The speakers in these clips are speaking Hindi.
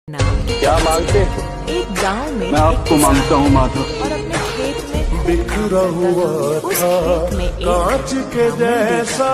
नाम क्या मांगते हैं? एक गांव में मैं आपको मांगता हूँ माधव। और अपने खेत में बिखरा हुआ उस था खेत में एक कांच के जैसा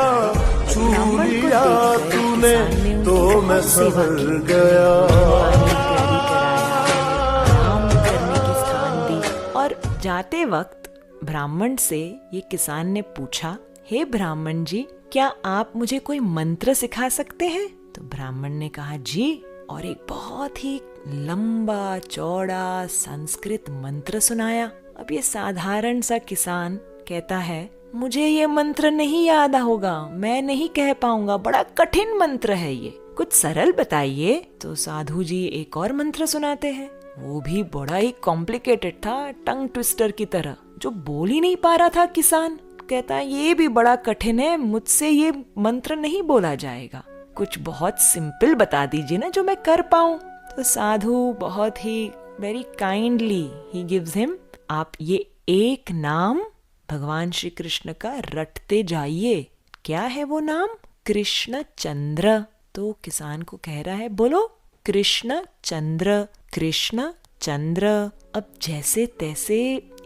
छू ब्राह्मण को लिया देखकर तूने किसान ने तो उनकी मैं बहुत सेवा संभल की। गया। पानी तैयारी कराया, आराम करने की स्थान दी और जाते वक्त ब्राह्मण से ये किसान ने पूछा, हे ब्राह्मण जी, क्या आप मुझे कोई मंत्र सिखा सकते हैं? तो ब्राह्मण ने कहा जी, और एक बहुत ही लंबा चौड़ा संस्कृत मंत्र सुनाया। अब ये साधारण सा किसान कहता है, मुझे ये मंत्र नहीं याद होगा, मैं नहीं कह पाऊंगा, बड़ा कठिन मंत्र है ये, कुछ सरल बताइए। तो साधु जी एक और मंत्र सुनाते हैं, वो भी बड़ा ही कॉम्प्लिकेटेड था, टंग ट्विस्टर की तरह, जो बोल ही नहीं पा रहा था किसान। कहता है ये भी बड़ा कठिन है, मुझसे ये मंत्र नहीं बोला जाएगा, कुछ बहुत सिंपल बता दीजिए ना जो मैं कर पाऊं। तो साधु बहुत ही वेरी काइंडली ही गिव्स हिम, आप ये एक नाम भगवान श्री कृष्ण का रटते जाइए। क्या है वो नाम? कृष्ण चंद्र। तो किसान को कह रहा है, बोलो कृष्ण चंद्र, कृष्ण चंद्र। अब जैसे तैसे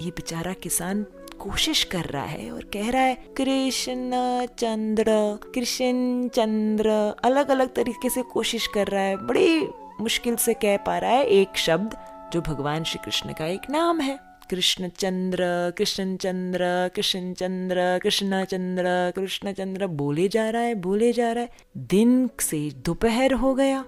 ये बेचारा किसान कोशिश कर रहा है और कह रहा है कृष्ण चंद्र, कृष्ण चंद्र, अलग अलग तरीके से कोशिश कर रहा है, बड़ी मुश्किल से कह पा रहा है एक शब्द जो भगवान श्री कृष्ण का एक नाम है। कृष्ण चंद्र, कृष्ण चंद्र, कृष्ण चंद्र, कृष्ण चंद्र, कृष्ण चंद्र बोले जा रहा है, बोले जा रहा है। दिन से दोपहर हो गया,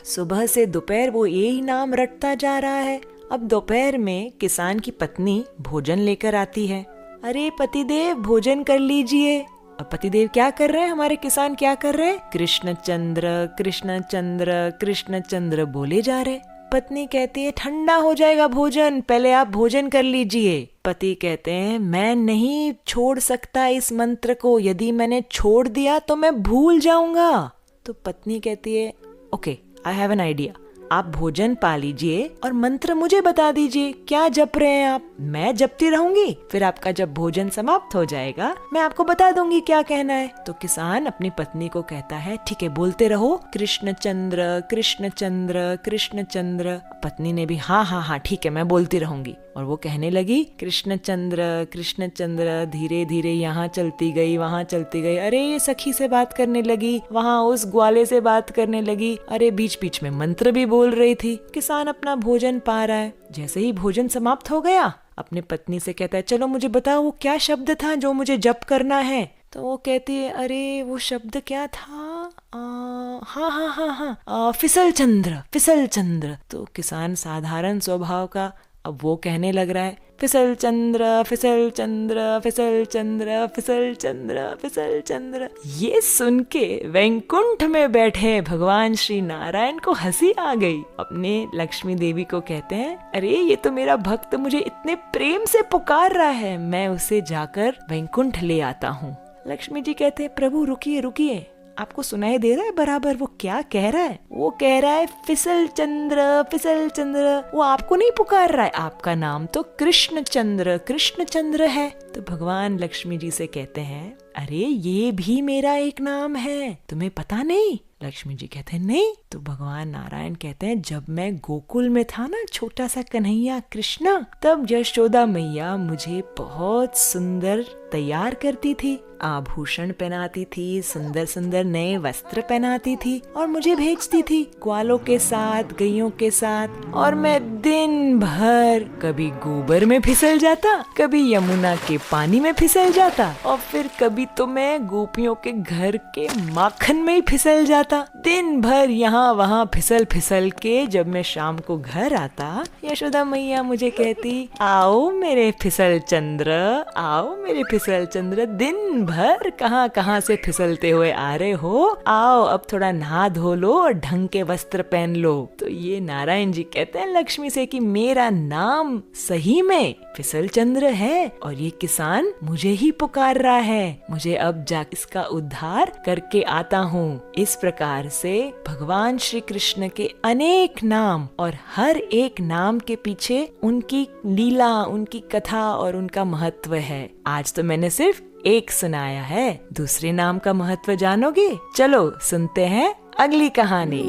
सुबह से दोपहर वो यही नाम रटता जा रहा है। अब दोपहर में किसान की पत्नी भोजन लेकर आती है। अरे पतिदेव भोजन कर लीजिए। अब पतिदेव क्या कर रहे हैं, हमारे किसान क्या कर रहे हैं? कृष्ण चंद्र, कृष्ण चंद्र, कृष्ण चंद्र बोले जा रहे। पत्नी कहती है ठंडा हो जाएगा भोजन, पहले आप भोजन कर लीजिए। पति कहते हैं मैं नहीं छोड़ सकता इस मंत्र को, यदि मैंने छोड़ दिया तो मैं भूल जाऊंगा। तो पत्नी कहती है okay, I have an idea, आप भोजन पा लीजिए और मंत्र मुझे बता दीजिए, क्या जप रहे हैं आप? मैं जपती रहूंगी, फिर आपका जब भोजन समाप्त हो जाएगा मैं आपको बता दूंगी क्या कहना है। तो किसान अपनी पत्नी को कहता है ठीक है, बोलते रहो कृष्ण चंद्र, कृष्ण चंद्र, कृष्ण चंद्र। पत्नी ने भी हाँ हाँ हाँ ठीक है, मैं बोलती रहूंगी। और वो कहने लगी कृष्ण चंद्र, कृष्ण चंद्र। धीरे धीरे यहाँ चलती गई, वहाँ चलती गई। अरे ये सखी से बात करने लगी, वहाँ उस ग्वाले से बात करने लगी, अरे बीच बीच में मंत्र भी बोल रही थी। किसान अपना भोजन पा रहा है। जैसे ही भोजन समाप्त हो गया, अपने पत्नी से कहता है चलो मुझे बताओ वो क्या शब्द था जो मुझे जप करना है। तो वो कहती है अरे वो शब्द क्या था, हाँ हाँ हाँ हाँ, फिसल चंद्र, फिसल चंद्र। तो किसान साधारण स्वभाव का, अब वो कहने लग रहा है फिसल चंद्र, फिसल चंद्र, फिसल चंद्र, फिसल चंद्र, फिसल चंद्र। ये सुन के वैकुंठ में बैठे भगवान श्री नारायण को हंसी आ गई। अपने लक्ष्मी देवी को कहते हैं अरे ये तो मेरा भक्त मुझे इतने प्रेम से पुकार रहा है, मैं उसे जाकर वैकुंठ ले आता हूँ। लक्ष्मी जी कहते हैं प्रभु रुकिए रुकिए, आपको सुनाई दे रहा है बराबर वो क्या कह रहा है? वो कह रहा है फिसल चंद्र, फिसल चंद्र। वो आपको नहीं पुकार रहा है, आपका नाम तो कृष्ण चंद्र, कृष्ण चंद्र है। तो भगवान लक्ष्मी जी से कहते हैं अरे ये भी मेरा एक नाम है, तुम्हें पता नहीं? लक्ष्मी जी कहते हैं नहीं। तो भगवान नारायण कहते हैं जब मैं गोकुल में था ना, छोटा सा कन्हैया कृष्णा, तब यशोदा मैया मुझे बहुत सुंदर तैयार करती थी, आभूषण पहनाती थी, सुंदर सुंदर नए वस्त्र पहनाती थी और मुझे भेजती थी ग्वालों के साथ, गैयों के साथ। और मैं दिन भर कभी गोबर में फिसल जाता, कभी यमुना के पानी में फिसल जाता, और फिर कभी तो मैं गोपियों के घर के माखन में ही फिसल जाता। दिन भर यहाँ वहाँ फिसल फिसल के जब मैं शाम को घर आता, यशोदा मैया मुझे कहती आओ मेरे फिसल चंद्र, आओ मेरे फिसल चंद्र, दिन भर कहाँ कहाँ से फिसलते हुए आ रहे हो, आओ अब थोड़ा नहा धो लो और ढंग के वस्त्र पहन लो। तो ये नारायण जी कहते हैं लक्ष्मी से कि मेरा नाम सही में फिसल चंद्र है और ये किसान मुझे ही पुकार रहा है, मुझे अब जा इसका उद्धार करके आता हूँ। इस प्रकार से भगवान श्री कृष्ण के अनेक नाम और हर एक नाम के पीछे उनकी लीला, उनकी कथा और उनका महत्व है। आज तो मैंने सिर्फ एक सुनाया है, दूसरे नाम का महत्व जानोगे? चलो सुनते हैं अगली कहानी।